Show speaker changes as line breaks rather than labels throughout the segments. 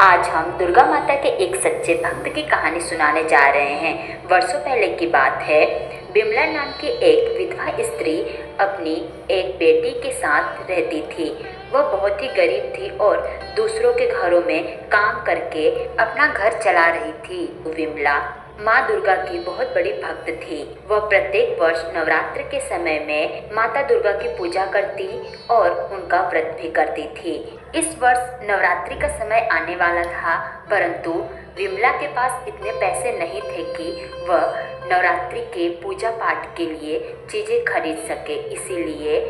आज हम दुर्गा माता के एक सच्चे भक्त की कहानी सुनाने जा रहे हैं। वर्षों पहले की बात है। विमला नाम की एक विधवा स्त्री अपनी एक बेटी के साथ रहती थी। वह बहुत ही गरीब थी और दूसरों के घरों में काम करके अपना घर चला रही थी। विमला माँ दुर्गा की बहुत बड़ी भक्त थी। वह प्रत्येक वर्ष नवरात्र के समय में माता दुर्गा की पूजा करती और उनका व्रत भी करती थी। इस वर्ष नवरात्रि का समय आने वाला था, परंतु विमला के पास इतने पैसे नहीं थे कि वह नवरात्रि के पूजा पाठ के लिए चीजें खरीद सके। इसीलिए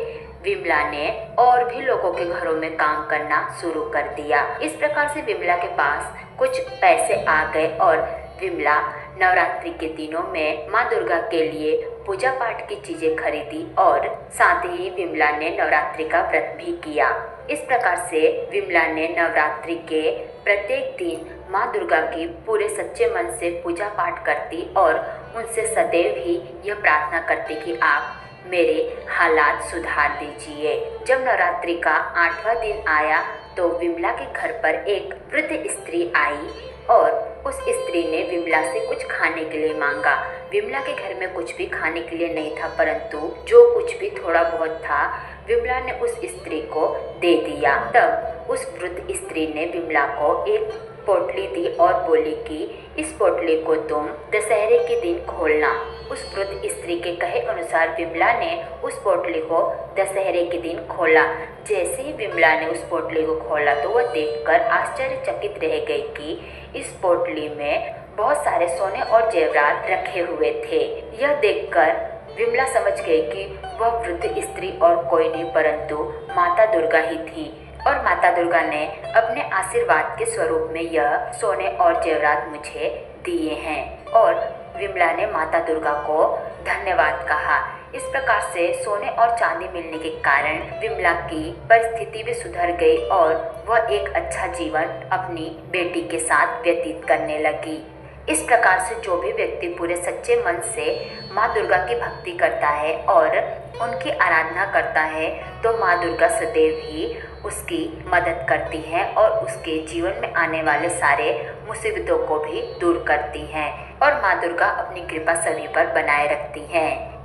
विमला ने और भी लोगों के घरों में काम करना शुरू कर दिया। इस प्रकार से विमला के पास कुछ पैसे आ गए और विमला नवरात्रि के दिनों में माँ दुर्गा के लिए पूजा पाठ की चीजें खरीदी और साथ ही विमला ने नवरात्रि का व्रत भी किया। इस प्रकार से विमला ने नवरात्रि के प्रत्येक दिन माँ दुर्गा की पूरे सच्चे मन से पूजा पाठ करती और उनसे सदैव ही यह प्रार्थना करती कि आप मेरे हालात सुधार दीजिए। जब नवरात्रि का 8वां दिन आया तो विमला के घर पर एक वृद्ध स्त्री आई और उस स्त्री ने विमला से कुछ खाने के लिए मांगा। विमला के घर में कुछ भी खाने के लिए नहीं था, परंतु जो कुछ भी थोड़ा बहुत था विमला ने उस स्त्री को दे दिया। तब उस वृद्ध स्त्री ने विमला को एक पोटली दी और बोली कि इस पोटली को तुम दशहरे के दिन खोलना। उस वृद्ध स्त्री के कहे अनुसार विमला ने उस पोटली को दशहरे के दिन खोला। जैसे ही विमला ने उस पोटली को खोला तो वह देखकर आश्चर्यचकित रह गई कि इस पोटली में बहुत सारे सोने और जेवरात रखे हुए थे। यह देखकर विमला समझ गई कि वह वृद्ध स्त्री और कोई नहीं परंतु माता दुर्गा ही थी और माता दुर्गा ने अपने आशीर्वाद के स्वरूप में यह सोने और जेवरात मुझे दिए हैं। और विमला ने माता दुर्गा को धन्यवाद कहा। इस प्रकार से सोने और चांदी मिलने के कारण विमला की परिस्थिति भी सुधर गई और वह एक अच्छा जीवन अपनी बेटी के साथ व्यतीत करने लगी। इस प्रकार से जो भी व्यक्ति पूरे सच्चे मन से माँ दुर्गा की भक्ति करता है और उनकी आराधना करता है तो माँ दुर्गा सदैव ही उसकी मदद करती है और उसके जीवन में आने वाले सारे मुसीबतों को भी दूर करती हैं और माँ दुर्गा अपनी कृपा सभी पर बनाए रखती हैं।